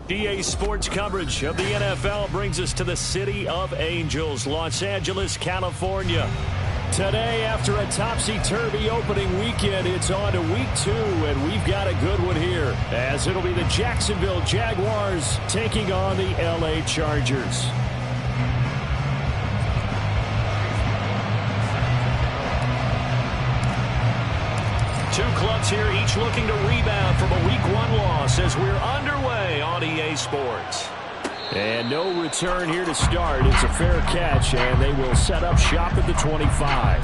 EA Sports coverage of the NFL brings us to the City of Angels, Los Angeles, California. Today, after a topsy-turvy opening weekend, it's on to week 2, and we've got a good one here, as it'll be the Jacksonville Jaguars taking on the LA Chargers. Two clubs here, each looking to rebound from a Week 1 loss as we're underway on EA Sports. And no return here to start. It's a fair catch, and they will set up shop at the 25.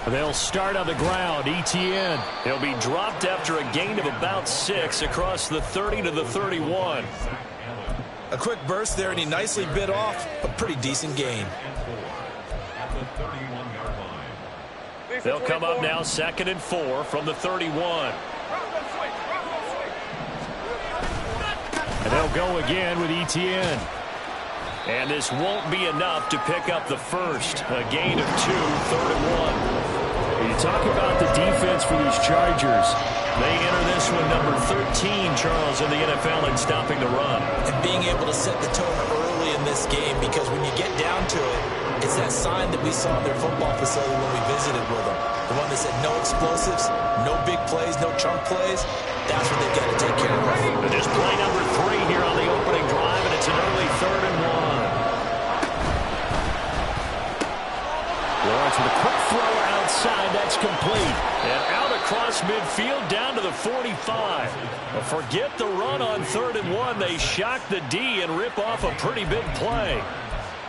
They'll start on the ground. Etienne. He'll be dropped after a gain of about 6 across the 30 to the 31. A quick burst there, and he nicely bit off a pretty decent gain. They'll come up now 2nd and 4 from the 31. And they'll go again with Etienne. And this won't be enough to pick up the first. A gain of 2, 3rd and 1. You talk about the defense for these Chargers. They enter this one number 13, Charles, in the NFL in stopping the run. And being able to set the tone early in this game, because when you get down to it, it's that sign that we saw in their football facility when we visited with them. The one that said no explosives, no big plays, no chunk plays. That's what they've got to take care of. And just play number 3 here on the opening drive, and it's an early 3rd and 1. Lawrence with a quick throw outside. That's complete. And out across midfield down to the 45. But forget the run on 3rd and 1. They shock the D and rip off a pretty big play.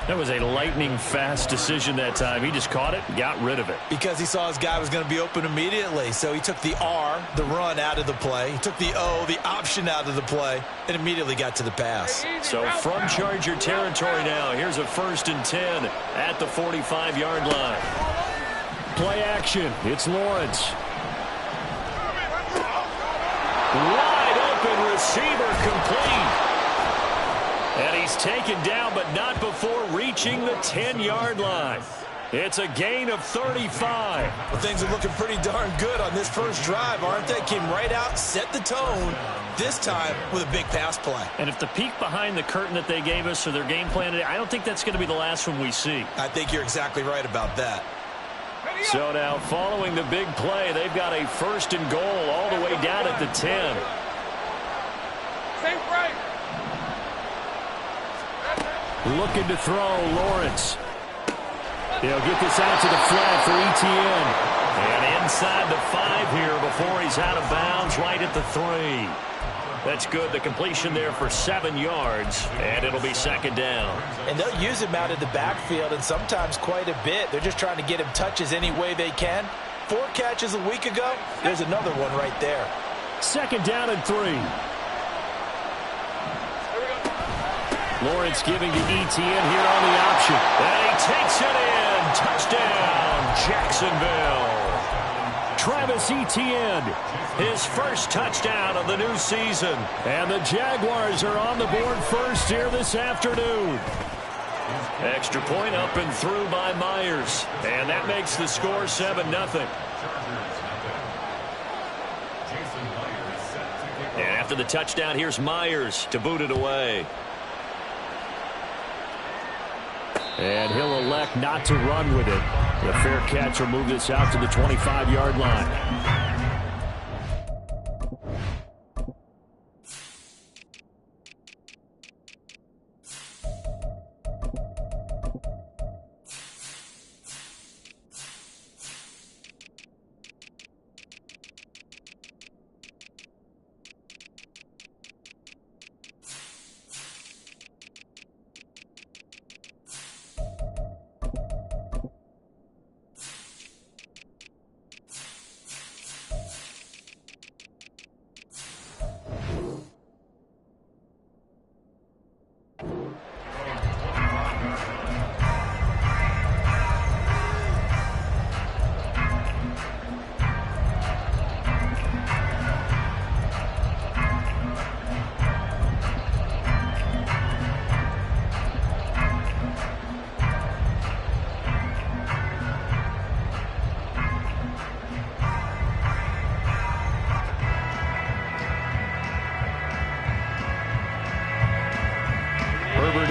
That was a lightning-fast decision that time. He just caught it and got rid of it. Because he saw his guy was going to be open immediately. So he took the R, the run, out of the play. He took the O, the option, out of the play, and immediately got to the pass. So from Charger territory now, here's a 1st and 10 at the 45-yard line. Play action. It's Lawrence. Wide open receiver, complete. And he's taken down, but not before reaching the 10-yard line. It's a gain of 35. Well, things are looking pretty darn good on this first drive, aren't they? Came right out, set the tone, this time with a big pass play. And if the peek behind the curtain that they gave us or their game plan today, I don't think that's going to be the last one we see. I think you're exactly right about that. So now, following the big play, they've got a 1st and goal all the way down at the 10. Safe break. Looking to throw, Lawrence. He'll get this out to the flat for Etienne. And inside the 5 here before he's out of bounds, right at the 3. That's good. The completion there for 7 yards, and it'll be 2nd down. And they'll use him out of the backfield, and sometimes quite a bit. They're just trying to get him touches any way they can. 4 catches a week ago. There's another one right there. 2nd down and 3. Lawrence giving to Etienne here on the option. And he takes it in. Touchdown, Jacksonville. Travis Etienne, his first touchdown of the new season. And the Jaguars are on the board first here this afternoon. Extra point up and through by Myers. And that makes the score 7-0. And after the touchdown, here's Myers to boot it away. And he'll elect not to run with it. The fair catch will move this out to the 25-yard line.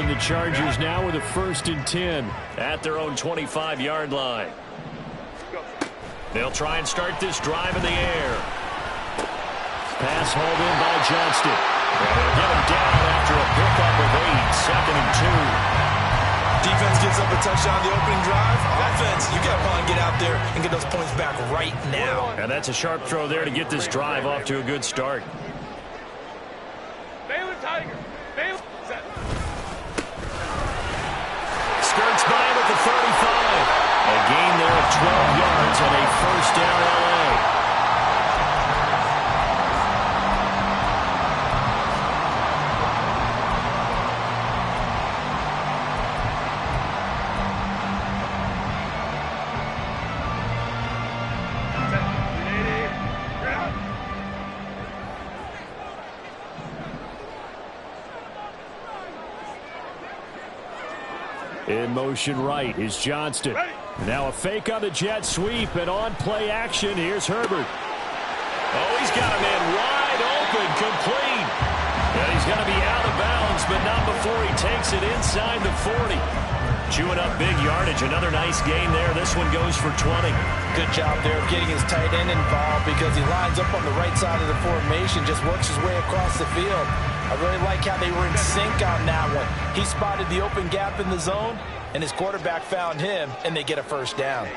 the Chargers now with a 1st and 10 at their own 25-yard line. They'll try and start this drive in the air. Pass hauled in by Johnston. And they'll get him down after a pickup of 8, 2nd and 2. Defense gives up a touchdown the opening drive. Offense, you got to get out there and get those points back right now. And that's a sharp throw there to get this drive off to a good start. Skirts by him at the 35. A gain there of 12 yards and a 1st down LA. In motion right is Johnston. Now a fake on the jet sweep and on play action. Here's Herbert. Oh, he's got a man wide open, complete. And he's going to be out of bounds, but not before he takes it inside the 40. Chewing up big yardage. Another nice gain there. This one goes for 20. Good job there of getting his tight end involved because he lines up on the right side of the formation, just works his way across the field. I really like how they were in sync on that one. He spotted the open gap in the zone, and his quarterback found him, and they get a 1st down.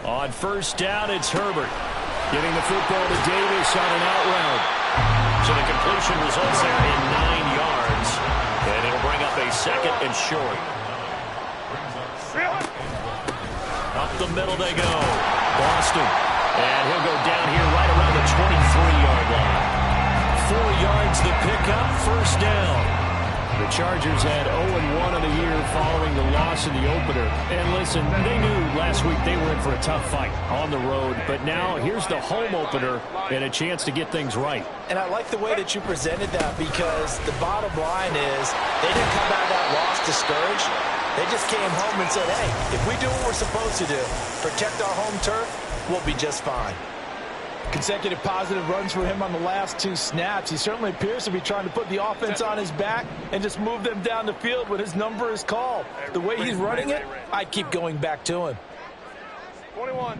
On 1st down, it's Herbert. Getting the football to Davis on an out route. So the completion results there in 9 yards. And it'll bring up a 2nd and short. Up the middle they go. Boston. And he'll go down here right around the 23-yard line. 4 yards the pickup, 1st down. The Chargers had 0-1 on the year following the loss in the opener. And listen, they knew last week they were in for a tough fight on the road. But now here's the home opener and a chance to get things right. And I like the way that you presented that because the bottom line is they didn't come out of that loss discouraged. They just came home and said, hey, if we do what we're supposed to do, protect our home turf, we'll be just fine. Consecutive positive runs for him on the last 2 snaps. He certainly appears to be trying to put the offense on his back and just move them down the field when his number is called. The way he's running it, I'd keep going back to him. 21.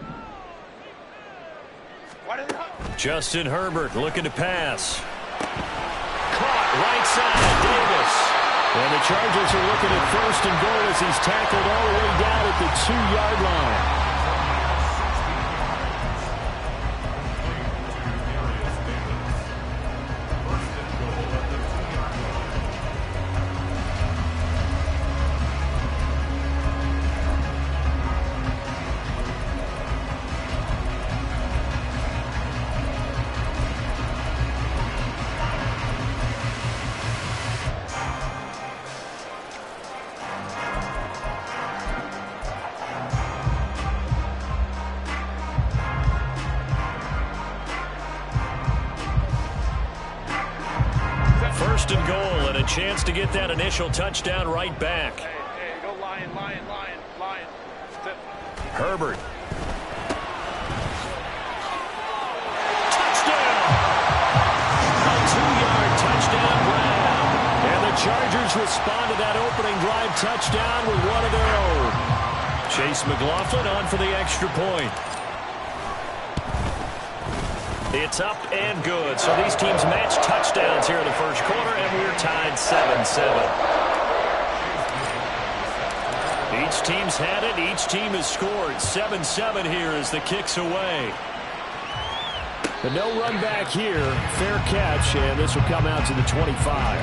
Justin Herbert looking to pass. Caught right side, Davis. And the Chargers are looking at 1st and goal as he's tackled all the way down at the 2-yard line. And goal and a chance to get that initial touchdown right back. Hey, go Lion. Herbert. Touchdown! A 2-yard touchdown grab. And the Chargers respond to that opening drive touchdown with one of their own. Chase McLaughlin on for the extra point. It's up and good. So these teams match touchdowns here in the 1st quarter, and we're tied 7-7. Each team's had it. Each team has scored. 7-7 here as the kick's away. But no run back here. Fair catch, and this will come out to the 25.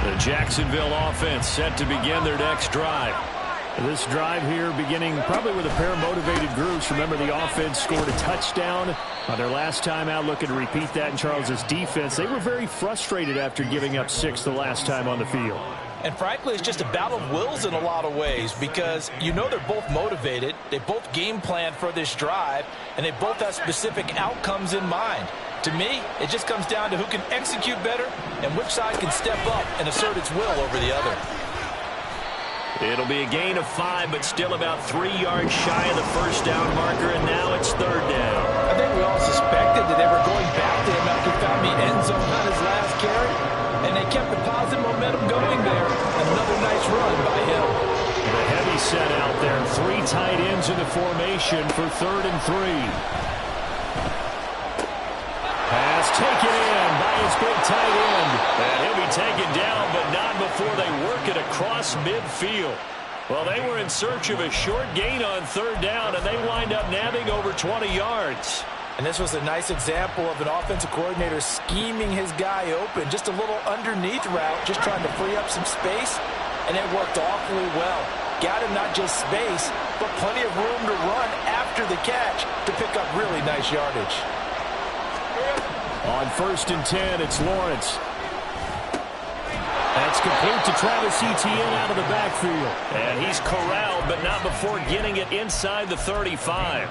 The Jacksonville offense set to begin their next drive. This drive here beginning probably with a pair of motivated groups. Remember, the offense scored a touchdown on their last time out, looking to repeat that in Charles's defense. They were very frustrated after giving up 6 the last time on the field. And frankly, it's just a battle of wills in a lot of ways because you know they're both motivated, they both game plan for this drive, and they both have specific outcomes in mind. To me, it just comes down to who can execute better and which side can step up and assert its will over the other. It'll be a gain of 5, but still about 3 yards shy of the first down marker, and now it's 3rd down. I think we all suspected that they were going back to him after he found the end zone on his last carry, and they kept the positive momentum going there. Another nice run by him. The heavy set out there. 3 tight ends in the formation for 3rd and 3. Pass taken in by his big tight end. And he'll be taken down, but not before they work it across midfield. Well, they were in search of a short gain on 3rd down, and they wind up nabbing over 20 yards. And this was a nice example of an offensive coordinator scheming his guy open. Just a little underneath route, just trying to free up some space, and it worked awfully well. Got him not just space, but plenty of room to run after the catch to pick up really nice yardage. On 1st and 10, it's Lawrence. That's complete to Travis Etienne out of the backfield. And he's corralled, but not before getting it inside the 35.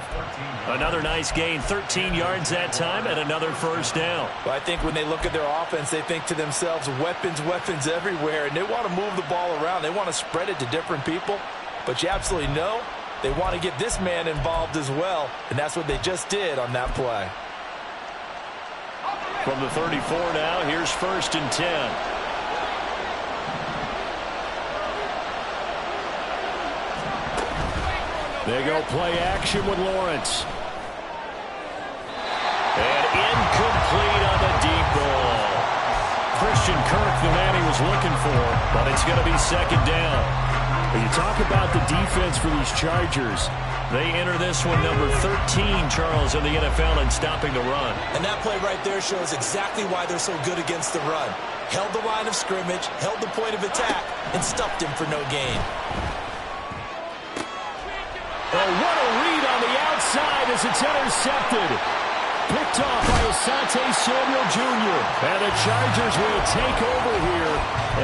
Another nice gain, 13 yards that time, and another 1st down. Well, I think when they look at their offense, they think to themselves, weapons, weapons everywhere, and they want to move the ball around. They want to spread it to different people, but you absolutely know they want to get this man involved as well, and that's what they just did on that play. From the 34 now, here's 1st and 10. They go play action with Lawrence. And incomplete on the deep ball. Christian Kirk, the man he was looking for, but it's going to be 2nd down. When you talk about the defense for these Chargers, they enter this one number 13, Charles, in the NFL in stopping the run. And that play right there shows exactly why they're so good against the run. Held the line of scrimmage, held the point of attack, and stuffed him for no gain. Oh, what a read on the outside as it's intercepted. Picked off by Asante Samuel Jr. And the Chargers will take over here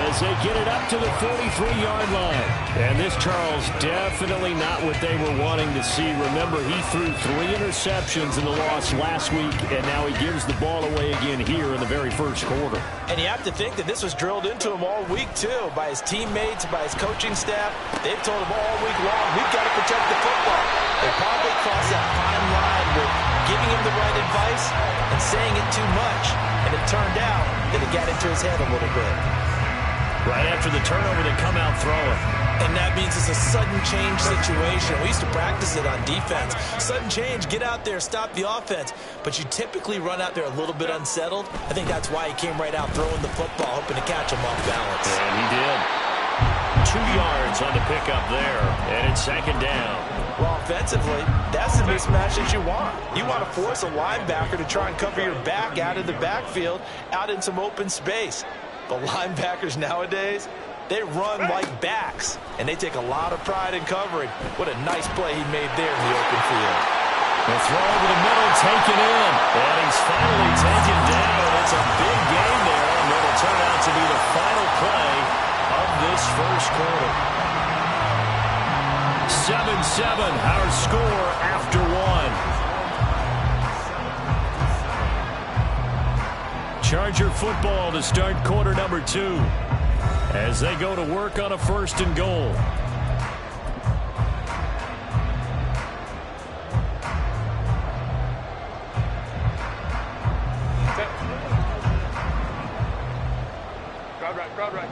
as they get it up to the 43-yard line. And this, Charles, definitely not what they were wanting to see. Remember, he threw 3 interceptions in the loss last week, and now he gives the ball away again here in the very first quarter. And you have to think that this was drilled into him all week, too, by his teammates, by his coaching staff. They've told him all week long, we've got to protect the football. They probably crossed that fine line with giving him the right advice and saying it too much. And it turned out that it got into his head a little bit. Right after the turnover, they come out throwing. And that means it's a sudden change situation. We used to practice it on defense. Sudden change, get out there, stop the offense. But you typically run out there a little bit unsettled. I think that's why he came right out throwing the football, hoping to catch him off balance. And he did. 2 yards on the pickup there, and it's 2nd down. Well, offensively, that's the mismatch that you want. You want to force a linebacker to try and cover your back out of the backfield, out in some open space. But linebackers nowadays, they run like backs, and they take a lot of pride in covering. What a nice play he made there in the open field. The throw over the middle, taken in. And he's finally taken down. It's a big game there, and it'll turn out to be the final play of this first quarter. 7-7, our score after 1. Charger football to start quarter number 2 as they go to work on a 1st and goal. Crowd right.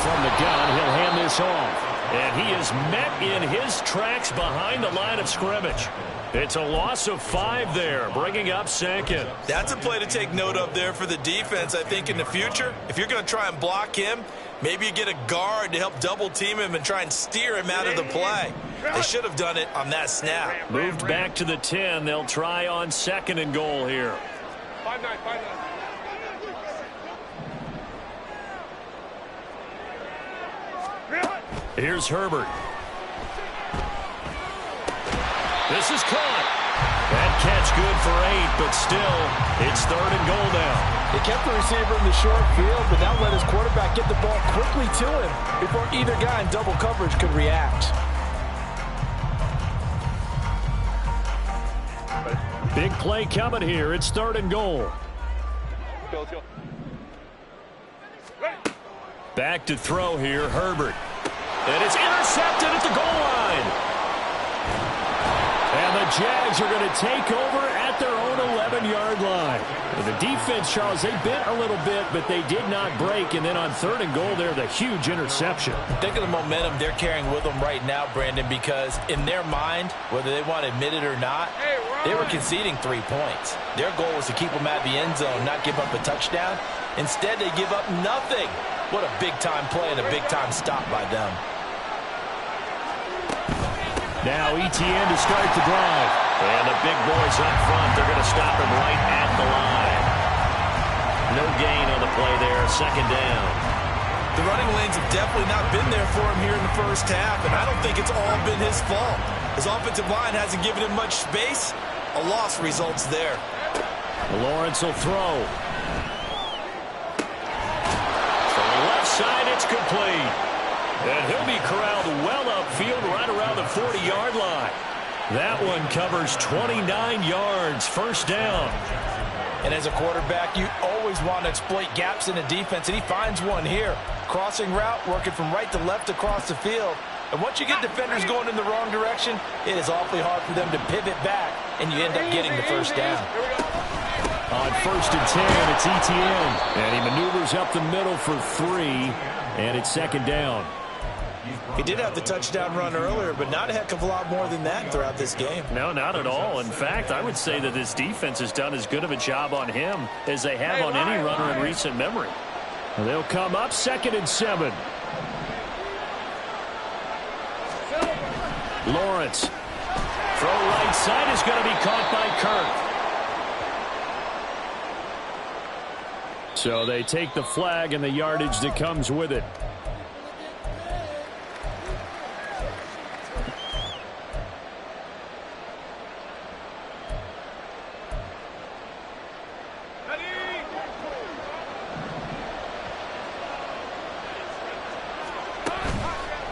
From the gun, he'll hand this off. And he is met in his tracks behind the line of scrimmage. It's a loss of 5 there, bringing up 2nd. That's a play to take note of there for the defense, I think, in the future. If you're going to try and block him, maybe you get a guard to help double-team him and try and steer him out of the play. They should have done it on that snap. Moved back to the 10. They'll try on 2nd and goal here. 5-9. Here's Herbert. This is caught. That catch good for 8, but still, it's 3rd and goal now. They kept the receiver in the short field, but now let his quarterback get the ball quickly to him before either guy in double coverage could react. Big play coming here. It's 3rd and goal. Let's go. Back to throw here, Herbert. And it's intercepted at the goal line. And the Jags are going to take over at their own 11-yard line. And the defense, Charles, they bent a little bit, but they did not break. And then on 3rd and goal there, the huge interception. Think of the momentum they're carrying with them right now, Brandon, because in their mind, whether they want to admit it or not, they were conceding 3 points. Their goal was to keep them at the end zone, not give up a touchdown. Instead, they give up nothing. What a big-time play and a big-time stop by them. Now Etienne to start the drive. And the big boys up front, they're going to stop him right at the line. No gain on the play there, 2nd down. The running lanes have definitely not been there for him here in the first half, and I don't think it's all been his fault. His offensive line hasn't given him much space. A loss results there. Lawrence will throw. From the left side, it's complete. And he'll be corralled well upfield right around the 40-yard line. That one covers 29 yards, 1st down. And as a quarterback, you always want to exploit gaps in the defense, and he finds one here. Crossing route, working from right to left across the field. And once you get defenders going in the wrong direction, it is awfully hard for them to pivot back, and you end up getting the 1st down. On 1st and 10, it's Etienne. And he maneuvers up the middle for 3, and it's 2nd down. He did have the touchdown run earlier, but not a heck of a lot more than that throughout this game. No, not at all. In fact, I would say that this defense has done as good of a job on him as they have on any runner in recent memory. They'll come up 2nd and 7. Lawrence. Throw right side is going to be caught by Kirk. So they take the flag and the yardage that comes with it.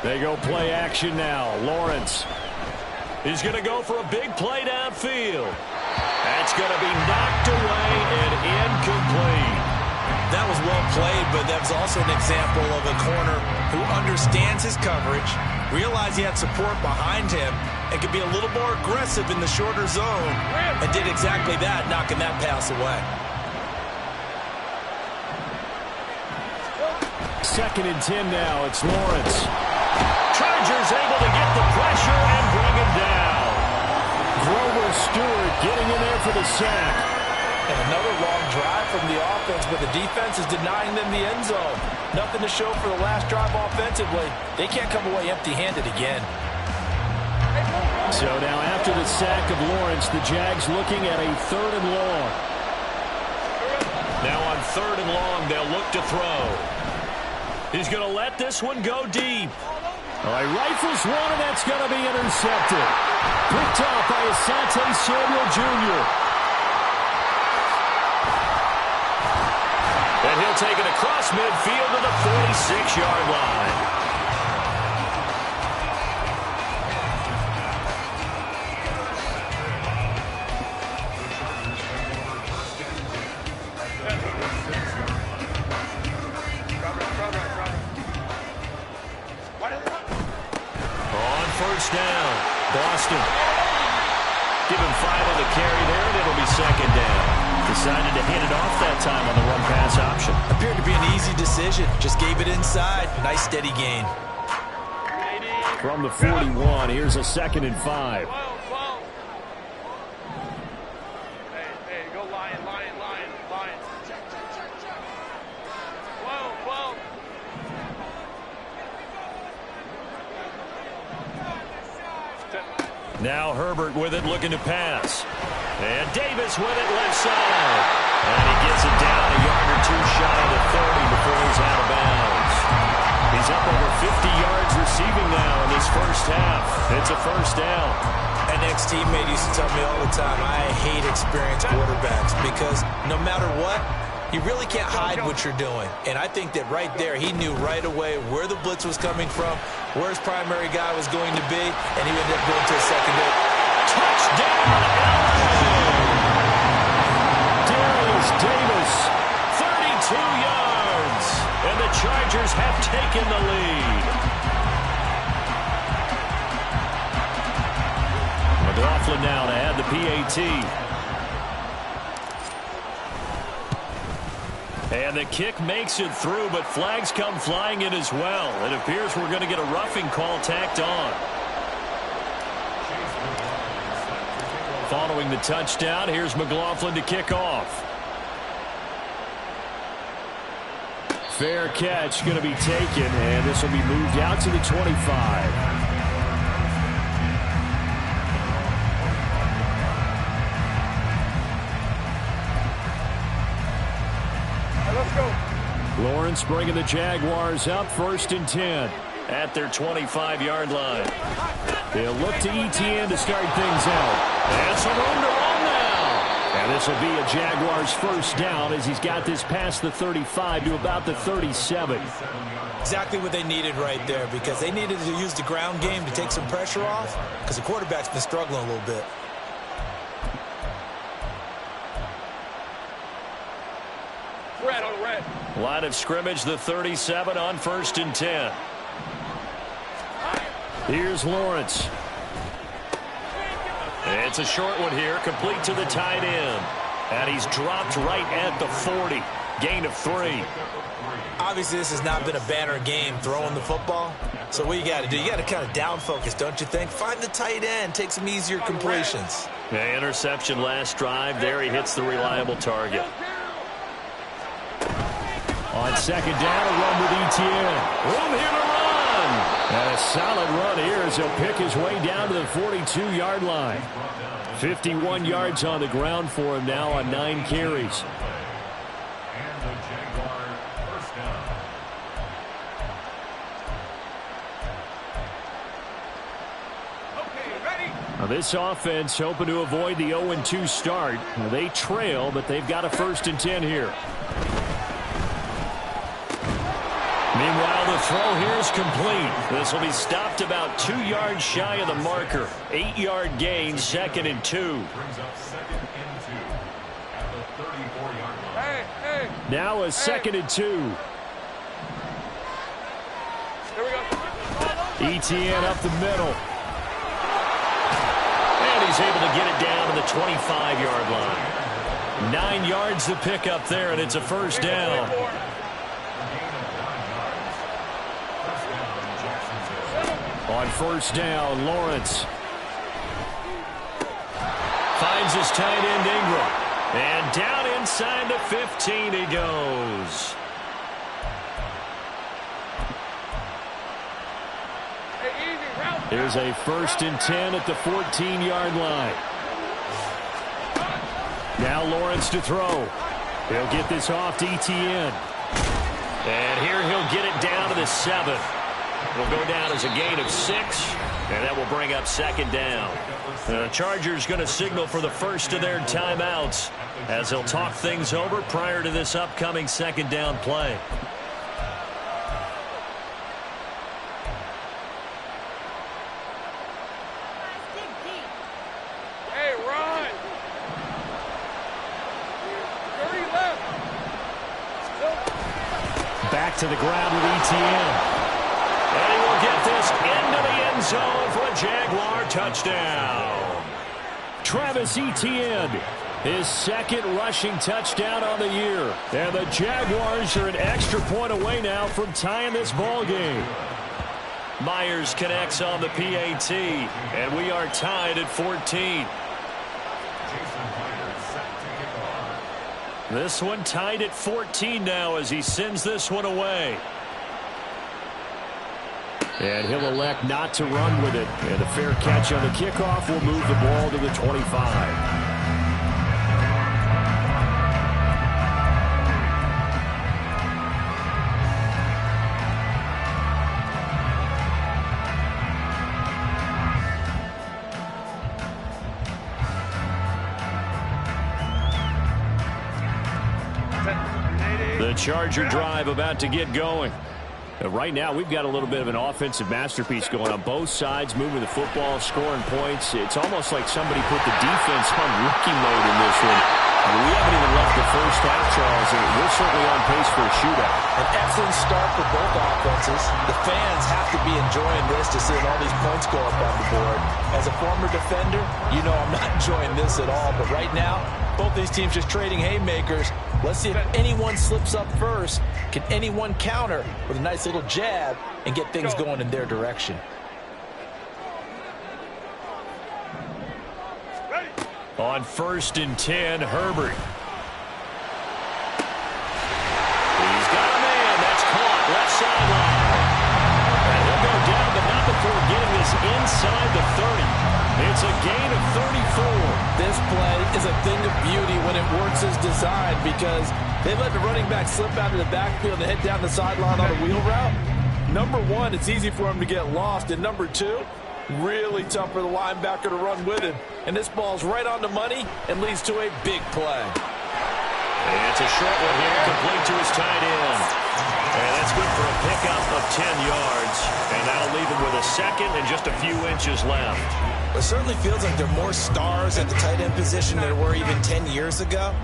They go play action now. Lawrence. He's going to go for a big play downfield. That's going to be knocked away and incomplete. That was well played, but that was also an example of a corner who understands his coverage, realized he had support behind him, and could be a little more aggressive in the shorter zone, and did exactly that, knocking that pass away. 2nd and 10 now. It's Lawrence. Chargers able to get the pressure and bring him down. Grover Stewart getting in there for the sack. And another long drive from the offense, but the defense is denying them the end zone. Nothing to show for the last drive offensively. They can't come away empty-handed again. So now after the sack of Lawrence, the Jags looking at a 3rd and long. Now on 3rd and long, they'll look to throw. He's going to let this one go deep. All right, rifles one, and that's going to be intercepted. Picked off by Asante Samuel Jr. And he'll take it across midfield to the 46-yard line. Down. Boston. Give him 5 on the carry there, and it'll be 2nd down. Decided to hand it off that time on the run-pass option. Appeared to be an easy decision. Just gave it inside. Nice steady gain. From the 41, here's a 2nd and 5. Hey, go Lion. Now Herbert with it, looking to pass. And Davis with it left side. And he gets it down a yard or 2 shy of the 30 before he's out of bounds. He's up over 50 yards receiving now in this first half. It's a 1st down. And the ex-teammate used to tell me all the time, I hate experienced quarterbacks because no matter what, you really can't hide what you're doing. And I think that right there, he knew right away where the blitz was coming from, where his primary guy was going to be, and he ended up going to a secondary. Touchdown, Darius Davis, 32 yards, and the Chargers have taken the lead. McLaughlin now to add the PAT. And the kick makes it through, but flags come flying in as well. It appears we're going to get a roughing call tacked on. Following the touchdown, here's McLaughlin to kick off. Fair catch going to be taken, and this will be moved out to the 25. Lawrence bringing the Jaguars up 1st and 10 at their 25-yard line. They'll look to ETN to start things out. And some room to run now. And this will be a Jaguars first down as he's got this past the 35 to about the 37. Exactly what they needed right there because they needed to use the ground game to take some pressure off because the quarterback's been struggling a little bit. Red on red. Line of scrimmage, the 37 on 1st and 10. Here's Lawrence. It's a short one here, complete to the tight end. And he's dropped right at the 40. Gain of 3. Obviously, this has not been a banner game throwing the football. So what you got to do, you got to kind of down focus, don't you think? Find the tight end, take some easier completions. The interception last drive. There he hits the reliable target. On 2nd down, a run with ETN. Room here to run. And a solid run here as he'll pick his way down to the 42-yard line. 51 yards on the ground for him now on 9 carries. Now this offense hoping to avoid the 0-2 start. Now they trail, but they've got a 1st and 10 here. Meanwhile, the throw here is complete. This will be stopped about 2 yards shy of the marker. 8-yard gain, 2nd and 2. Now a 2nd and 2. Here we go. ETN up the middle. And he's able to get it down to the 25-yard line. 9 yards to pick up there, and it's a 1st down. On 1st down, Lawrence finds his tight end Ingram. And down inside the 15 he goes. Here's a 1st and 10 at the 14-yard line. Now Lawrence to throw. He'll get this off to ETN. And here he'll get it down to the 7. Will go down as a gain of 6, and that will bring up 2nd down. The Chargers going to signal for the first of their timeouts as they'll talk things over prior to this upcoming 2nd down play. Hey, run! 30 left. Back to the ground with ETN. And he will get this into the end zone for a Jaguar touchdown. Travis Etienne, his 2nd rushing touchdown on the year. And the Jaguars are an extra point away now from tying this ball game. Myers connects on the PAT, and we are tied at 14. This one tied at 14 now as he sends this one away. And he'll elect not to run with it. And a fair catch on the kickoff will move the ball to the 25. The Charger drive about to get going. Right now, we've got a little bit of an offensive masterpiece going on both sides, moving the football, scoring points. It's almost like somebody put the defense on rookie mode in this one. We haven't even left the first half, Charles, and we're certainly on pace for a shootout. An excellent start for both offenses. The fans have to be enjoying this to see all these points go up on the board. As a former defender, you know I'm not enjoying this at all. But right now, both these teams just trading haymakers. Let's see if anyone slips up first. Can anyone counter with a nice little jab and get things going in their direction? On 1st and 10, Herbert. He's got a man. That's caught. Left sideline. And he'll go down, but not before getting this inside the 30. It's a gain of 34. This play is a thing of beauty when it works as designed because they let the running back slip out of the backfield and head down the sideline on a wheel route. Number one, it's easy for him to get lost. And number two, really tough for the linebacker to run with him. And this ball's right on the money and leads to a big play. And it's a short one here, complete to his tight end. And that's good for a pickup of 10 yards. And that'll leave him with a second and just a few inches left. It certainly feels like there are more stars at the tight end position than there were even 10 years ago.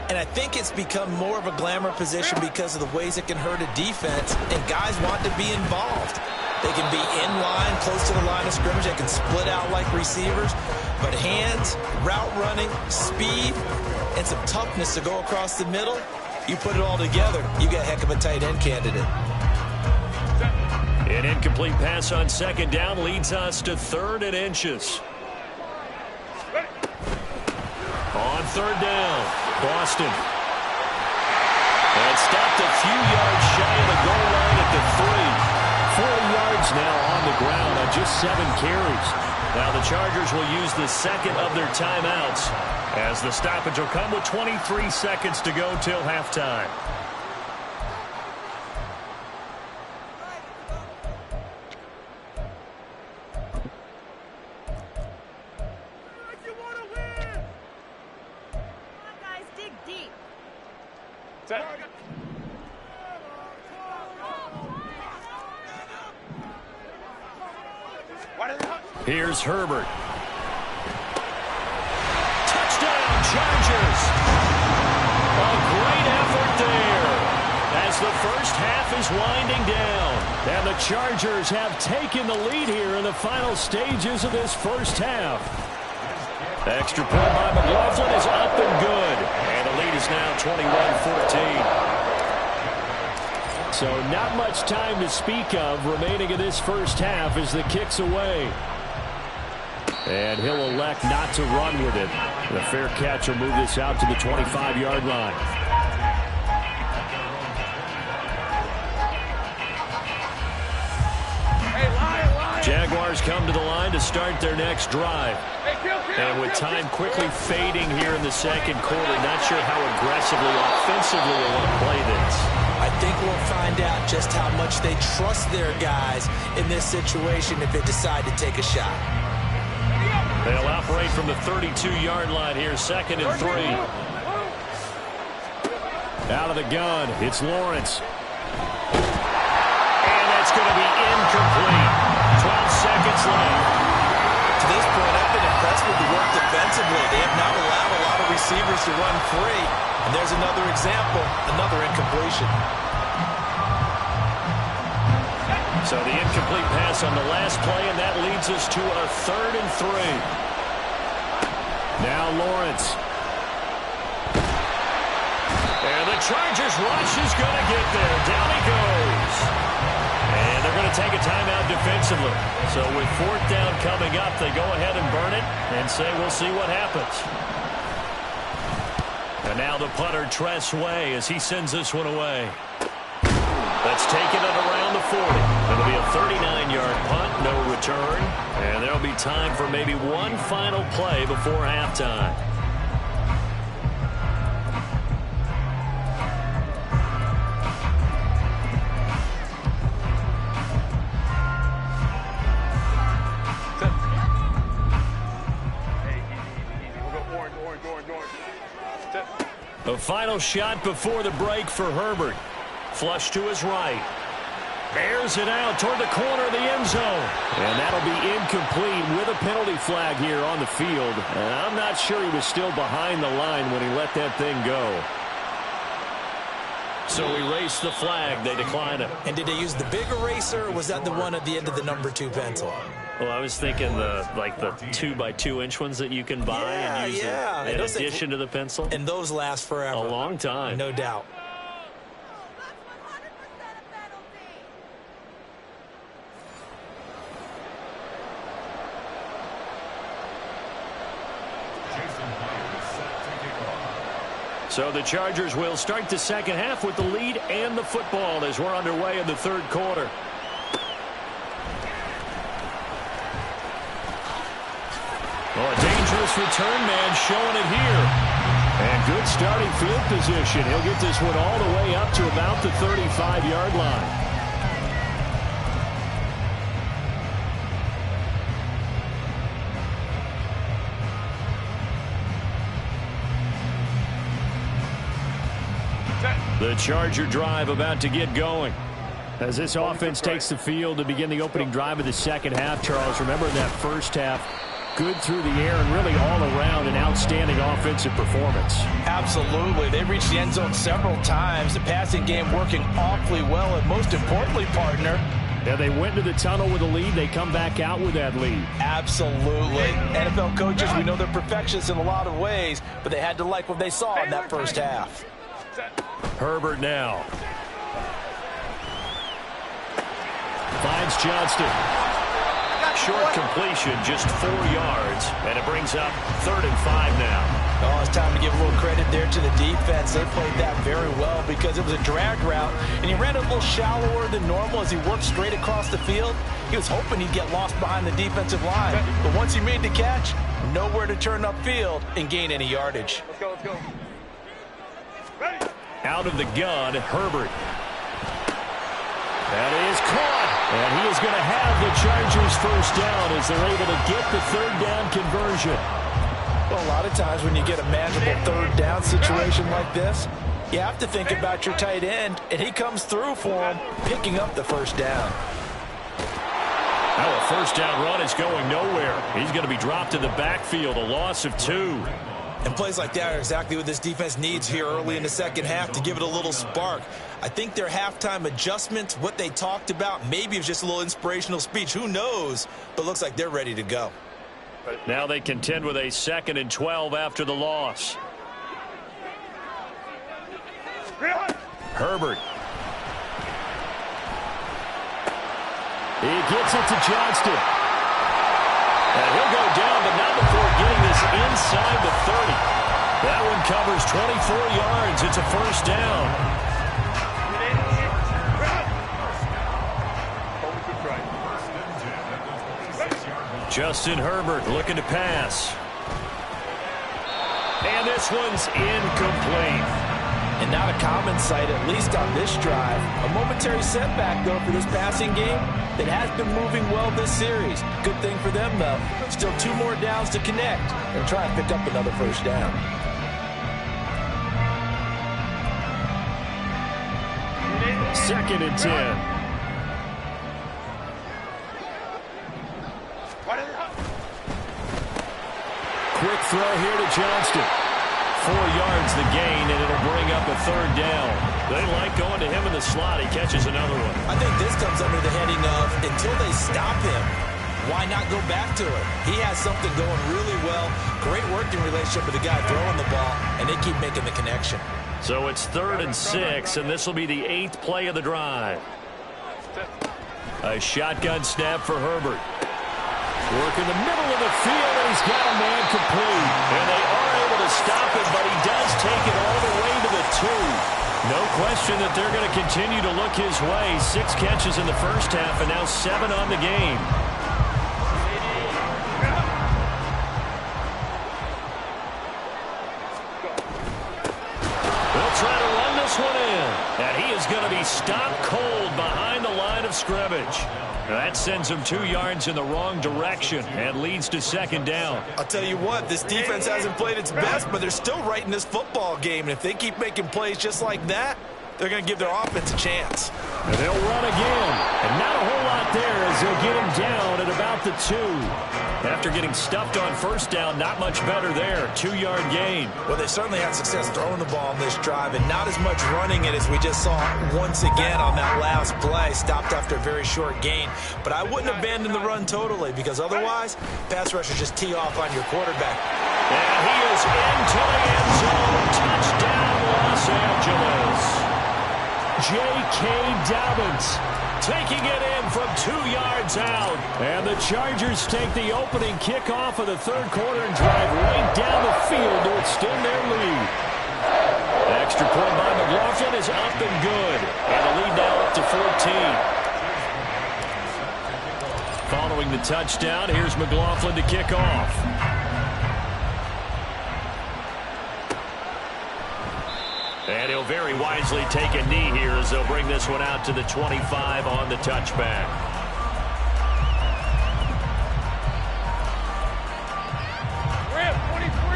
And I think it's become more of a glamour position because of the ways it can hurt a defense. And guys want to be involved. They can be in line, close to the line of scrimmage. They can split out like receivers. But hands, route running, speed, and some toughness to go across the middle, you put it all together, you get a heck of a tight end candidate. An incomplete pass on 2nd down leads us to 3rd and inches. On 3rd down, Boston. And stopped a few yards shy of the goal line at the 3. 40 yards now on the ground on just 7 carries. Now the Chargers will use the second of their timeouts as the stoppage will come with 23 seconds to go till halftime. Here's Herbert. Touchdown, Chargers. A great effort there as the first half is winding down. And the Chargers have taken the lead here in the final stages of this first half. Extra point by McLaughlin is up and good. And the lead is now 21-14. So not much time to speak of remaining in this first half as the kick's away. And he'll elect not to run with it. The fair catch will move this out to the 25-yard line. Jaguars come to the line to start their next drive. And with time quickly fading here in the second quarter, not sure how aggressively, offensively they want to play this. I think we'll find out just how much they trust their guys in this situation if they decide to take a shot. They'll operate from the 32-yard line here, 2nd and 3. Out of the gun, it's Lawrence. And that's going to be incomplete. 12 seconds left. To this point, I've been impressed with the work defensively. They have not allowed a lot of receivers to run free. And there's another example, another incompletion. So the incomplete pass on the last play, and that leads us to a 3rd and 3. Now Lawrence. And the Chargers rush is going to get there. Down he goes. And they're going to take a timeout defensively. So with 4th down coming up, they go ahead and burn it and say we'll see what happens. And now the punter, Tress Way, as he sends this one away. That's taken it around the 40. It'll be a 39-yard punt, no return. And there'll be time for maybe one final play before halftime. A final shot before the break for Herbert. Flush to his right. Airs it out toward the corner of the end zone. And that'll be incomplete with a penalty flag here on the field. And I'm not sure he was still behind the line when he let that thing go. So we race the flag. They decline it. And did they use the big eraser, or was that the one at the end of the number 2 pencil? Well, I was thinking the 2x2-inch ones that you can buy and use in addition to the pencil. And those last forever. A long time. No doubt. So the Chargers will start the second half with the lead and the football as we're underway in the third quarter. Oh, a dangerous return man showing it here. And good starting field position. He'll get this one all the way up to about the 35-yard line. The Charger drive about to get going. As this offense takes the field to begin the opening drive of the second half, Charles, remember that first half, good through the air and really all around an outstanding offensive performance. Absolutely. They reached the end zone several times. The passing game working awfully well, and most importantly, partner, yeah, they went into the tunnel with a lead. They come back out with that lead. Absolutely. NFL coaches, we know they're perfectionists in a lot of ways, but they had to like what they saw in that first half. Herbert now. Finds Johnston. Short completion, just 4 yards, and it brings up 3rd and 5 now. Oh, it's time to give a little credit there to the defense. They played that very well because it was a drag route, and he ran a little shallower than normal as he worked straight across the field. He was hoping he'd get lost behind the defensive line, but once he made the catch, nowhere to turn upfield and gain any yardage. Let's go, let's go. Ready. Out of the gun, Herbert. That is caught. And he is going to have the Chargers first down as they're able to get the 3rd down conversion. Well, a lot of times when you get a manageable 3rd down situation like this, you have to think about your tight end, and he comes through for him, picking up the first down. Now a first down run is going nowhere. He's going to be dropped in the backfield, a loss of 2. And plays like that are exactly what this defense needs here early in the second half to give it a little spark. I think their halftime adjustments, what they talked about, maybe it was just a little inspirational speech. Who knows? But looks like they're ready to go. Now they contend with a 2nd and 12 after the loss. Herbert. He gets it to Johnston. And he'll go down, but not before getting this inside the 30. That one covers 24 yards. It's a first down. Justin Herbert looking to pass. And this one's incomplete. And not a common sight, at least on this drive. A momentary setback, though, for this passing game that has been moving well this series. Good thing for them, though. Still 2 more downs to connect and try and pick up another first down. Second and 10. Quick throw here to Johnston. 4 yards the gain, and it'll bring up a 3rd down. They like going to him in the slot. He catches another one. I think this comes under the heading of until they stop him, why not go back to it? He has something going really well. Great working relationship with the guy throwing the ball, and they keep making the connection. So it's 3rd and 6, and this will be the 8th play of the drive. A shotgun snap for Herbert. Work in the middle of the field, and he's got a man complete. And they are able to stop it, but he does take it all the way to the 2. No question that they're going to continue to look his way. 6 catches in the first half, and now 7 on the game. They'll try to run this one in. And he is going to be stopped cold behind the line of scrimmage. That sends them 2 yards in the wrong direction and leads to second down. I'll tell you what, this defense hasn't played its best, but they're still right in this football game. And if they keep making plays just like that, they're going to give their offense a chance. And they'll run again. And not a whole lot there as they'll get him down at about the 2. After getting stuffed on first down, not much better there. 2-yard gain. Well, they certainly had success throwing the ball on this drive and not as much running it as we just saw once again on that last play. Stopped after a very short gain. But I wouldn't abandon the run totally because otherwise, pass rushers just tee off on your quarterback. And he is into the end zone. Touchdown, Los Angeles. J.K. Dobbins taking it in from 2 yards out. And the Chargers take the opening kickoff of the third quarter and drive right down the field to extend their lead. Extra point by McLaughlin is up and good. And the lead now up to 14. Following the touchdown, here's McLaughlin to kick off. And he'll very wisely take a knee here as they'll bring this one out to the 25 on the touchback.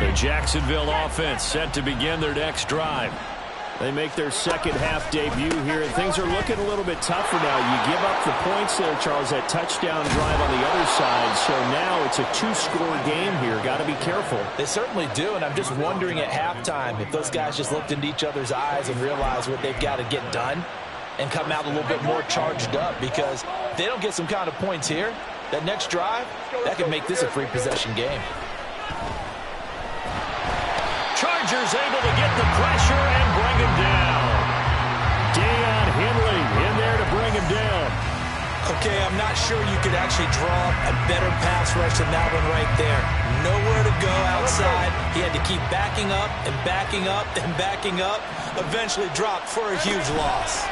The Jacksonville offense set to begin their next drive. They make their second half debut here, and things are looking a little bit tougher now. You give up the points there, Charles, that touchdown drive on the other side. So now it's a 2-score game here. Got to be careful. They certainly do, and I'm just wondering at halftime if those guys just looked into each other's eyes and realized what they've got to get done and come out a little bit more charged up, because if they don't get some kind of points here, that next drive, that could make this a free possession game. Chargers able to get the pressure and bring him down. Deion Henley in there to bring him down. Okay, I'm not sure you could actually draw a better pass rush than that one right there. Nowhere to go outside. He had to keep backing up and backing up and backing up. Eventually dropped for a huge loss.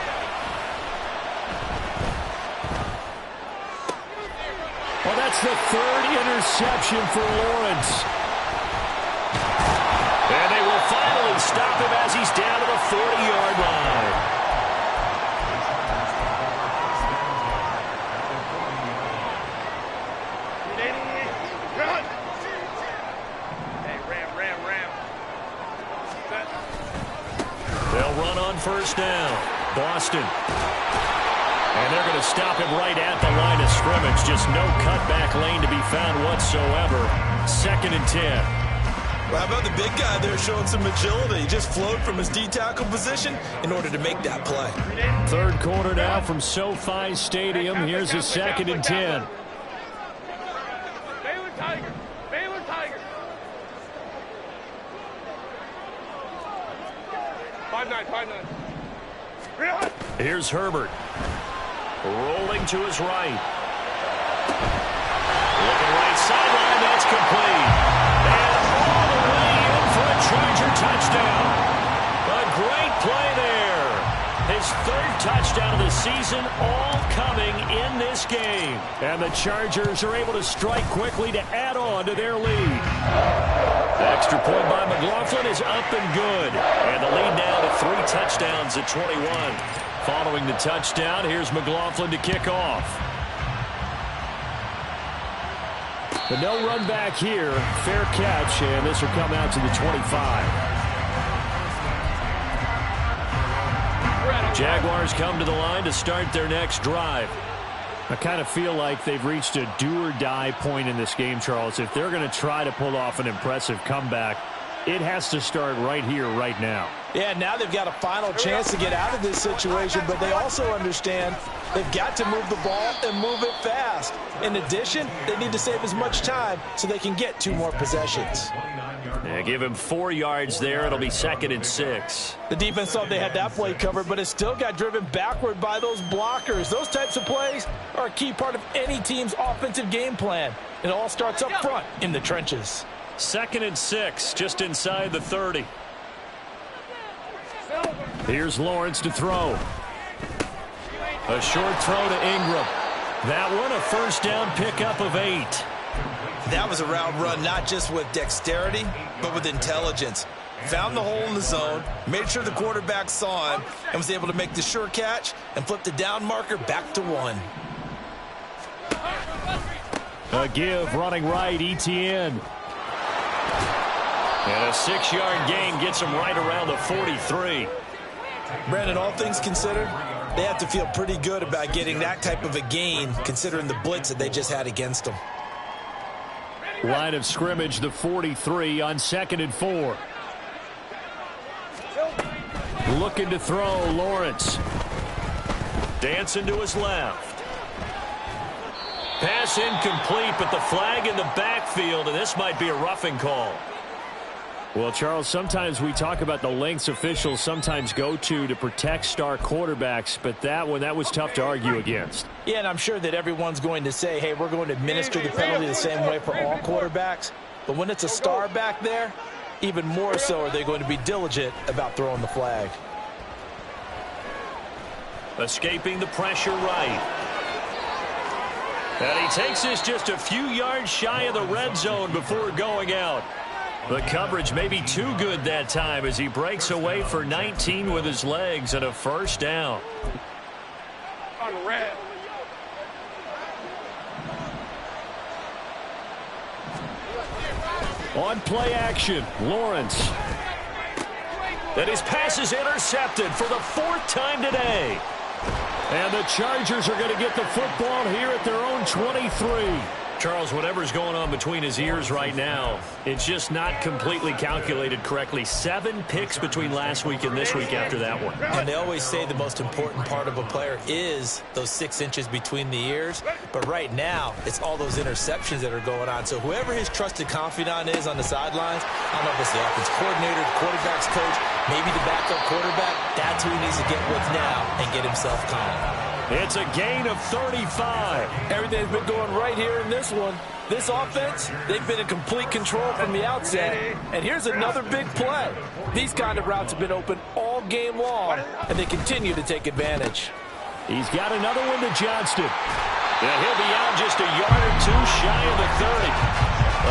Well, that's the 3rd interception for Lawrence. And they will finally stop him as he's down to the 40-yard line. They'll run on first down. Boston. And they're going to stop him right at the line of scrimmage. Just no cutback lane to be found whatsoever. 2nd and 10. Well, how about the big guy there showing some agility? He just flowed from his D-tackle position in order to make that play. Third quarter now from SoFi Stadium. Here's a 2nd and 10. Baylor Tigers. Baylor Tigers. 5-9. Here's Herbert. Rolling to his right. Looking right sideline. That's complete. And all the way in for a Charger touchdown. A great play there. His 3rd touchdown of the season, all coming in this game. And the Chargers are able to strike quickly to add on to their lead. The extra point by McLaughlin is up and good. And the lead now to 3 touchdowns at 21. Following the touchdown, here's McLaughlin to kick off. But no run back here. Fair catch, and this will come out to the 25. Jaguars come to the line to start their next drive. I kind of feel like they've reached a do-or-die point in this game, Charles. If they're going to try to pull off an impressive comeback, it has to start right here, right now. Yeah, now they've got a final chance to get out of this situation, but they also understand they've got to move the ball and move it fast. In addition, they need to save as much time so they can get 2 more possessions. Yeah, give him 4 yards there. It'll be 2nd and 6. The defense thought they had that play covered, but it still got driven backward by those blockers. Those types of plays are a key part of any team's offensive game plan. It all starts up front in the trenches. 2nd and 6, just inside the 30. Here's Lawrence to throw. A short throw to Ingram. That one a first down pickup of 8. That was a route run not just with dexterity, but with intelligence. Found the hole in the zone, made sure the quarterback saw him, and was able to make the sure catch and flip the down marker back to 1. A give running right, ETN. And a 6-yard gain gets him right around the 43. Brandon, all things considered, they have to feel pretty good about getting that type of a gain considering the blitz that they just had against them. Line of scrimmage, the 43 on 2nd and 4. Looking to throw, Lawrence. Dancing to his left. Pass incomplete, but the flag in the backfield, and this might be a roughing call. Well, Charles, sometimes we talk about the lengths officials sometimes go to protect star quarterbacks, but that was tough to argue against. Yeah, and I'm sure that everyone's going to say, hey, we're going to administer the penalty the same way for all quarterbacks. But when it's a star back there, even more so are they going to be diligent about throwing the flag. Escaping the pressure right. And he takes this just a few yards shy of the red zone before going out. The coverage may be too good that time as he breaks away for 19 with his legs and a first down. On red. On play action, Lawrence. And his pass is intercepted for the 4th time today. And the Chargers are going to get the football here at their own 23. Charles, whatever's going on between his ears right now, it's just not completely calculated correctly. 7 picks between last week and this week after that one. And they always say the most important part of a player is those 6 inches between the ears. But right now, it's all those interceptions that are going on. So whoever his trusted confidant is on the sidelines, I don't know if it's the offense coordinator, the quarterback's coach, maybe the backup quarterback, that's who he needs to get with now and get himself calm. It's a gain of 35. Everything's been going right here in this one. This offense, they've been in complete control from the outset. And here's another big play. These kind of routes have been open all game long, and they continue to take advantage. He's got another one to Johnston. And he'll be out just a yard or two shy of the 30.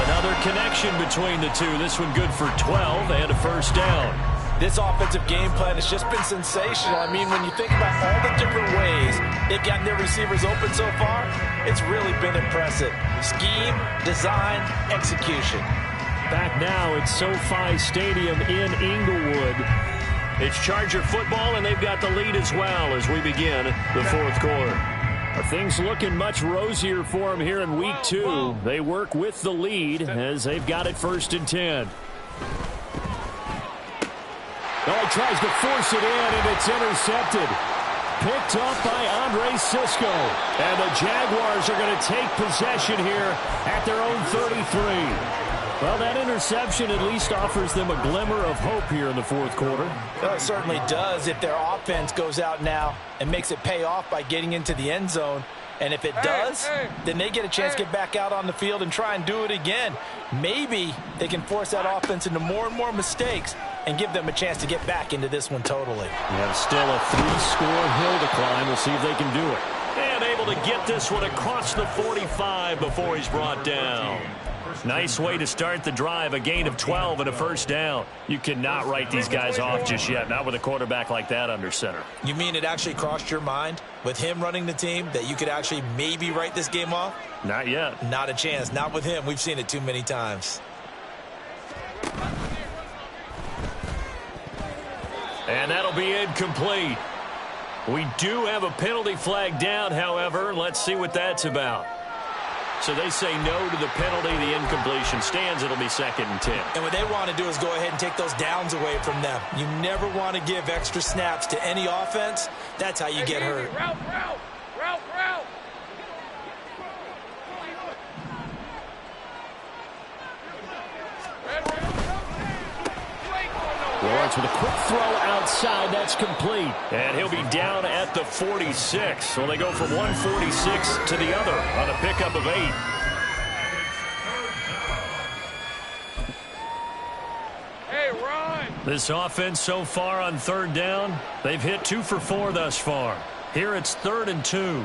Another connection between the two. This one good for 12 and a first down. This offensive game plan has just been sensational. I mean, when you think about all the different ways they've gotten their receivers open so far, it's really been impressive. Scheme, design, execution. Back now at SoFi Stadium in Inglewood. It's Charger football, and they've got the lead as well as we begin the 4th quarter. Are things looking much rosier for them here in week 2? They work with the lead as they've got it 1st and 10. Oh, he tries to force it in, and it's intercepted. Picked up by Andre Sisco. And the Jaguars are going to take possession here at their own 33. Well, that interception at least offers them a glimmer of hope here in the 4th quarter. Well, it certainly does if their offense goes out now and makes it pay off by getting into the end zone. And if it does, then they get a chance to get back out on the field and try and do it again. Maybe they can force that offense into more and more mistakes and give them a chance to get back into this one totally. Yeah, still a 3-score hill to climb. We'll see if they can do it. And able to get this one across the 45 before he's brought down. Nice way to start the drive, a gain of 12 and a first down. You cannot write these guys off just yet, not with a quarterback like that under center. You mean it actually crossed your mind with him running the team that you could actually maybe write this game off? Not yet. Not a chance. Not with him. We've seen it too many times. And that'll be incomplete. We do have a penalty flag down, however. Let's see what that's about. So they say no to the penalty. The incompletion stands. It'll be 2nd and 10. And what they want to do is go ahead and take those downs away from them. You never want to give extra snaps to any offense. That's how you get hurt. Route. Lawrence with a quick throw outside. That's complete. And he'll be down at the 46. So they go from 146 to the other on a pickup of 8. Hey, run! This offense so far on 3rd down, they've hit 2 for 4 thus far. Here it's 3rd and 2.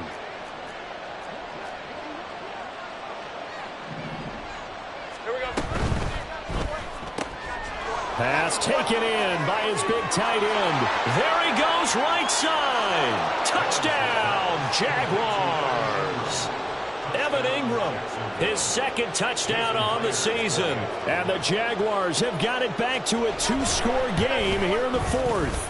Pass taken in by his big tight end. There he goes, right side. Touchdown, Jaguars. Evan Ingram, his second touchdown on the season. And the Jaguars have got it back to a 2-score game here in the fourth.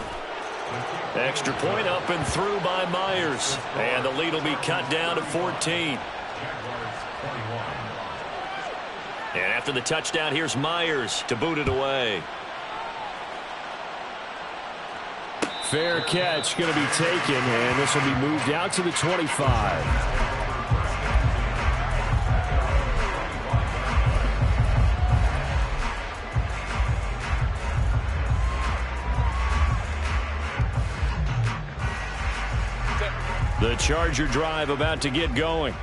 Extra point up and through by Myers. And the lead will be cut down to 14. And after the touchdown, here's Myers to boot it away. Fair catch going to be taken, and this will be moved out to the 25. The Charger drive about to get going.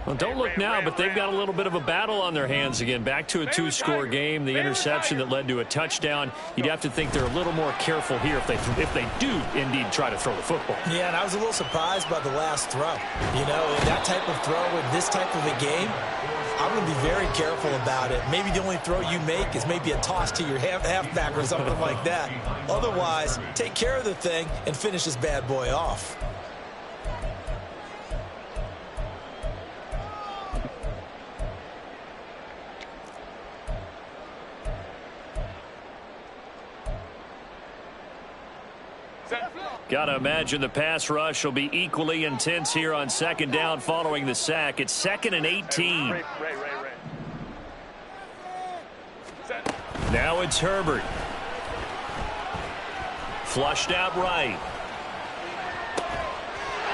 Well, don't look now, but they've got a little bit of a battle on their hands again. Back to a 2-score game. The interception that led to a touchdown. You'd have to think they're a little more careful here if they do indeed try to throw the football. Yeah, and I was a little surprised by the last throw. You know, in that type of throw in this type of a game, I'm going to be very careful about it. Maybe the only throw you make is maybe a toss to your halfback or something like that. Otherwise, take care of the thing and finish this bad boy off. Got to imagine the pass rush will be equally intense here on second down following the sack. It's 2nd and 18. Now it's Herbert. Flushed out right.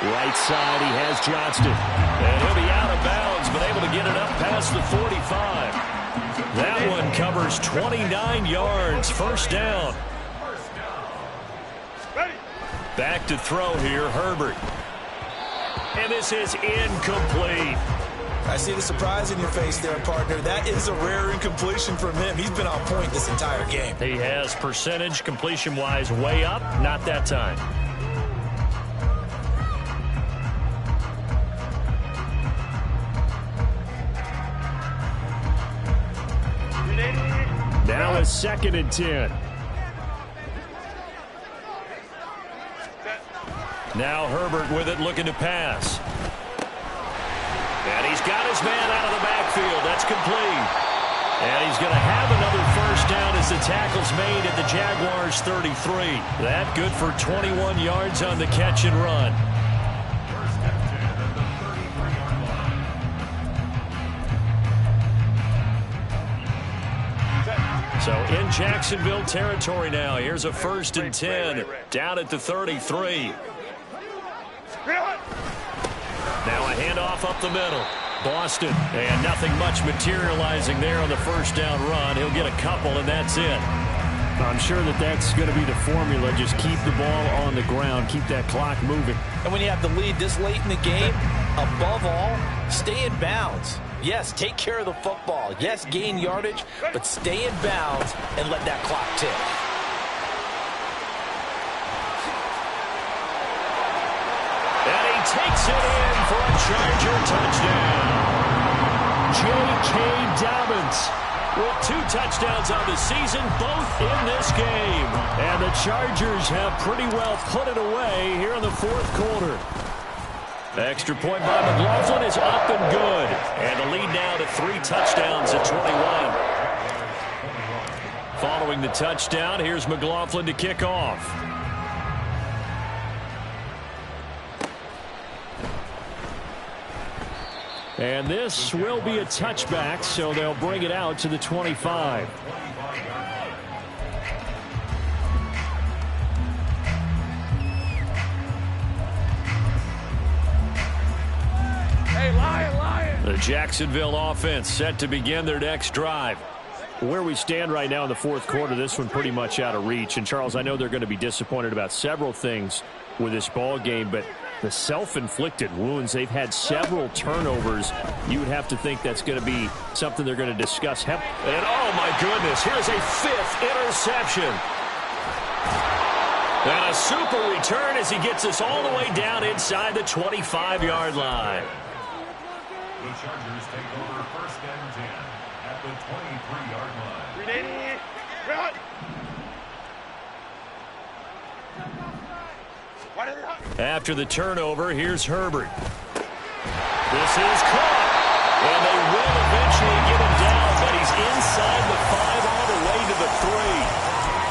Right side, he has Johnston. And he'll be out of bounds, but able to get it up past the 45. That one covers 29 yards. First down. Back to throw here, Herbert. And this is incomplete. I see the surprise in your face there, partner. That is a rare incompletion from him. He's been on point this entire game. He has percentage completion-wise way up. Not that time. Now it's 2nd and 10. Now Herbert with it, looking to pass. And he's got his man out of the backfield. That's complete. And he's going to have another first down as the tackle's made at the Jaguars' 33. That good for 21 yards on the catch and run. So in Jacksonville territory now. Here's a 1st and 10 down at the 33. Now a handoff up the middle. Boston, and nothing much materializing there on the first down run. He'll get a couple, and that's it. I'm sure that's going to be the formula. Just keep the ball on the ground. Keep that clock moving. And when you have the lead this late in the game, above all, stay in bounds. Yes, take care of the football. Yes, gain yardage, but stay in bounds and let that clock tick. Takes it in for a Charger touchdown. J.K. Dobbins with 2 touchdowns on the season, both in this game. And the Chargers have pretty well put it away here in the 4th quarter. Extra point by McLaughlin is up and good. And the lead now to 3 touchdowns at 21. Following the touchdown, here's McLaughlin to kick off. And this will be a touchback, so they'll bring it out to the 25. Hey, Lion! The Jacksonville offense set to begin their next drive. Where we stand right now in the 4th quarter, this one pretty much out of reach. And, Charles, I know they're going to be disappointed about several things with this ball game, but the self-inflicted wounds, they've had several turnovers. You would have to think that's going to be something they're going to discuss. And, oh, my goodness, here's a 5th interception. And a super return as he gets us all the way down inside the 25-yard line. The Chargers take over 1st and 10 at the 23-yard line. Ready? Run! After the turnover, here's Herbert. This is caught. And they will eventually get him down, but he's inside the 5 all the way to the 3.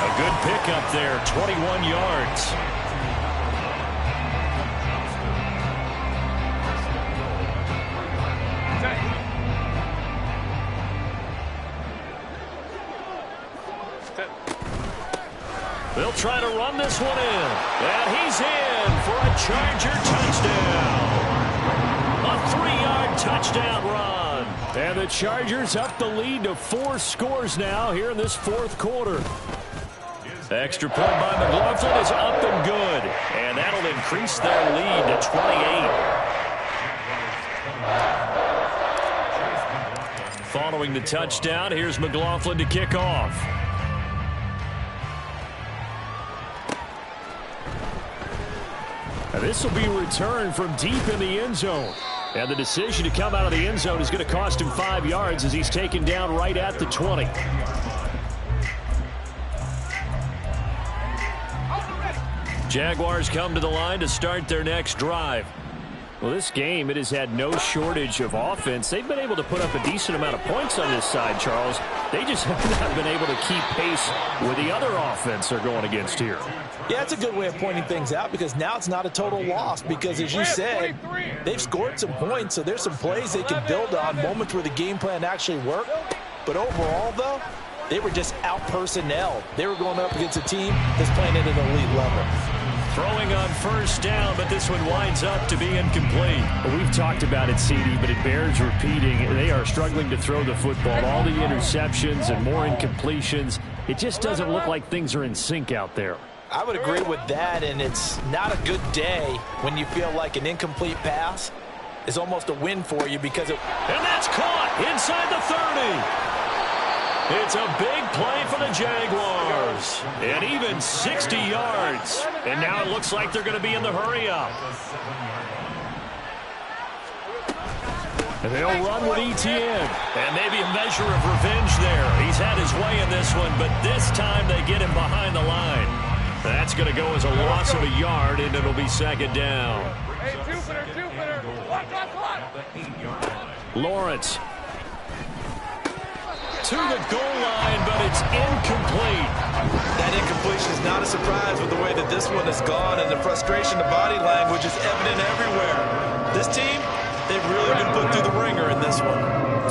A good pickup there, 21 yards. They'll try to run this one in. And he's in for a Charger touchdown. A 3-yard touchdown run. And the Chargers up the lead to 4 scores now here in this 4th quarter. Extra point by McLaughlin is up and good. And that'll increase their lead to 28. Following the touchdown, here's McLaughlin to kick off. This will be returned from deep in the end zone. And the decision to come out of the end zone is going to cost him 5 yards as he's taken down right at the 20. Jaguars come to the line to start their next drive. Well, this game, it has had no shortage of offense. They've been able to put up a decent amount of points on this side, Charles. They just have not been able to keep pace with the other offense they're going against here. Yeah, that's a good way of pointing things out because now it's not a total loss because, as you said, they've scored some points, so there's some plays they can build on, moments where the game plan actually worked. But overall, though, they were just out-personnel. They were going up against a team that's playing at an elite level. Throwing on first down, but this one winds up to be incomplete. Well, we've talked about it, CD, but it bears repeating. They are struggling to throw the football. All the interceptions and more incompletions. It just doesn't look like things are in sync out there. I would agree with that, and it's not a good day when you feel like an incomplete pass is almost a win for you because it... And that's caught inside the 30. It's a big play for the Jaguars. And even 60 yards. And now it looks like they're going to be in the hurry-up. And they'll run with Etienne. And maybe a measure of revenge there. He's had his way in this one, but this time they get him behind the line. That's going to go as a loss of a yard, and it'll be second down. Hey, two-footer. Watch. Lawrence to the goal line, but it's incomplete. That incompletion is not a surprise with the way that this one has gone, and the frustration, the body language is evident everywhere. This team, they've really been put through the ringer in this one.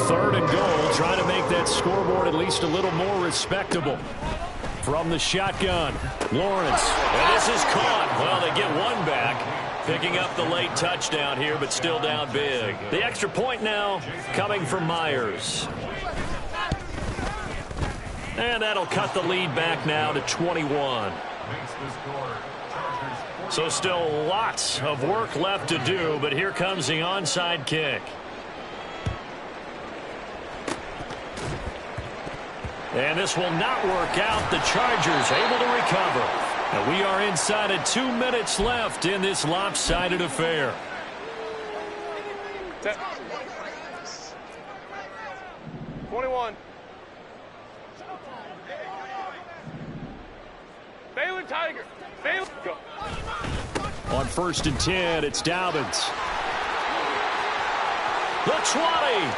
3rd and goal, trying to make that scoreboard at least a little more respectable. From the shotgun, Lawrence. And this is caught. Well, they get one back, picking up the late touchdown here, but still down big. The extra point now coming from Myers. And that'll cut the lead back now to 21. So still lots of work left to do, but here comes the onside kick. And this will not work out. The Chargers able to recover. And we are inside of 2 minutes left in this lopsided affair. 21. Baylor Tiger. Baylor. Go. On 1st and 10, it's Dobbins. The 20.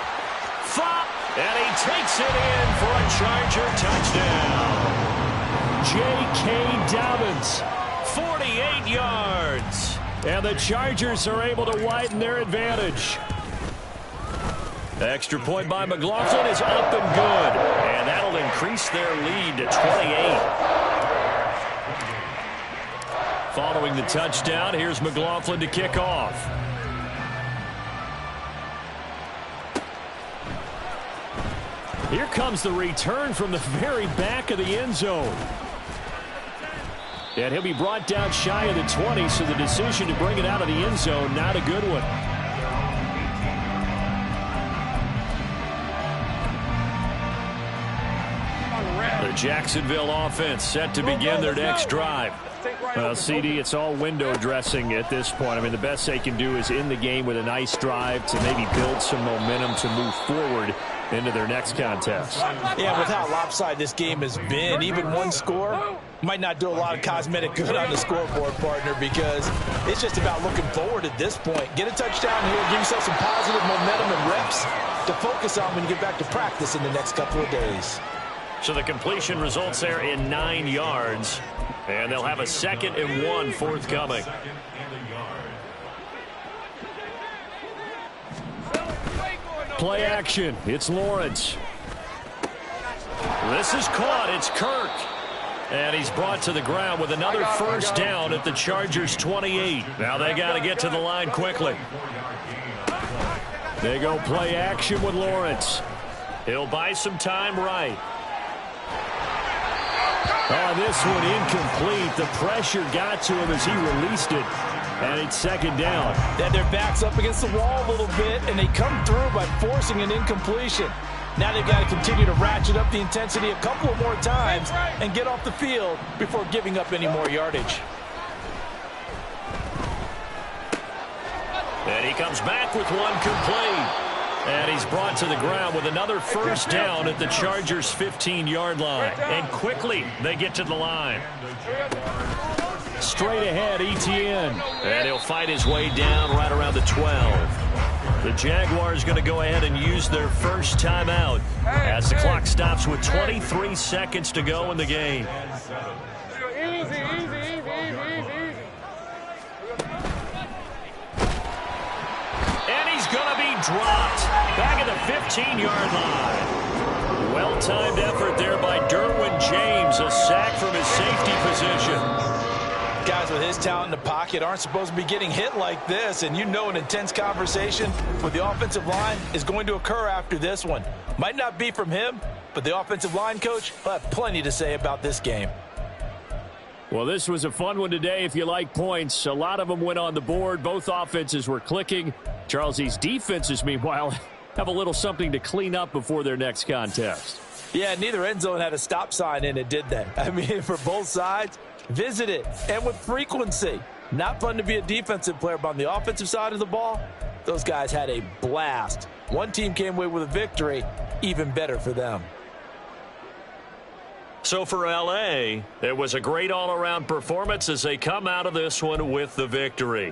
5. And he takes it in for a Charger touchdown. WK2 Dobbins, 48 yards. And the Chargers are able to widen their advantage. The extra point by McLaughlin is up and good. And that'll increase their lead to 28. Following the touchdown, here's McLaughlin to kick off. Here comes the return from the very back of the end zone. And he'll be brought down shy of the 20, so the decision to bring it out of the end zone, not a good one. The Jacksonville offense set to begin their next drive. Well, CD, it's all window dressing at this point. I mean, the best they can do is in the game with a nice drive to maybe build some momentum to move forward into their next contest. Yeah, with how lopsided this game has been, even one score might not do a lot of cosmetic good on the scoreboard, partner, because it's just about looking forward at this point. Get a touchdown here, give yourself some positive momentum and reps, to focus on when you get back to practice in the next couple of days. So the completion results there in 9 yards. And they'll have a 2nd and 1 forthcoming. Play action. It's Lawrence. This is caught. It's Kirk. And he's brought to the ground with another first down at the Chargers' 28. Now they got to get to the line quickly. They go play action with Lawrence. He'll buy some time right. Oh, this one incomplete. The pressure got to him as he released it. And it's 2nd down. Then their back's up against the wall a little bit, and they come through by forcing an incompletion. Now they've got to continue to ratchet up the intensity a couple of more times and get off the field before giving up any more yardage. And he comes back with one complete. And he's brought to the ground with another first down at the Chargers' 15-yard line. And quickly, they get to the line. Straight ahead, Etienne. And he'll fight his way down right around the 12. The Jaguars going to go ahead and use their first timeout as the clock stops with 23 seconds to go in the game. Easy. And he's going to be dropped back at the 15-yard line. Well-timed effort there by Derwin James, a sack from his safety position. Guys with his talent in the pocket aren't supposed to be getting hit like this, and you know an intense conversation with the offensive line is going to occur after this one. Might not be from him, but the offensive line coach will have plenty to say about this game. Well, this was a fun one today if you like points. A lot of them went on the board. Both offenses were clicking. Charles, these defenses, meanwhile, have a little something to clean up before their next contest. Yeah, neither end zone had a stop sign in it, did they? I mean, for both sides, visit it, and with frequency. Not fun to be a defensive player, but on the offensive side of the ball, those guys had a blast. One team came away with a victory, even better for them. So for L.A., it was a great all-around performance as they come out of this one with the victory.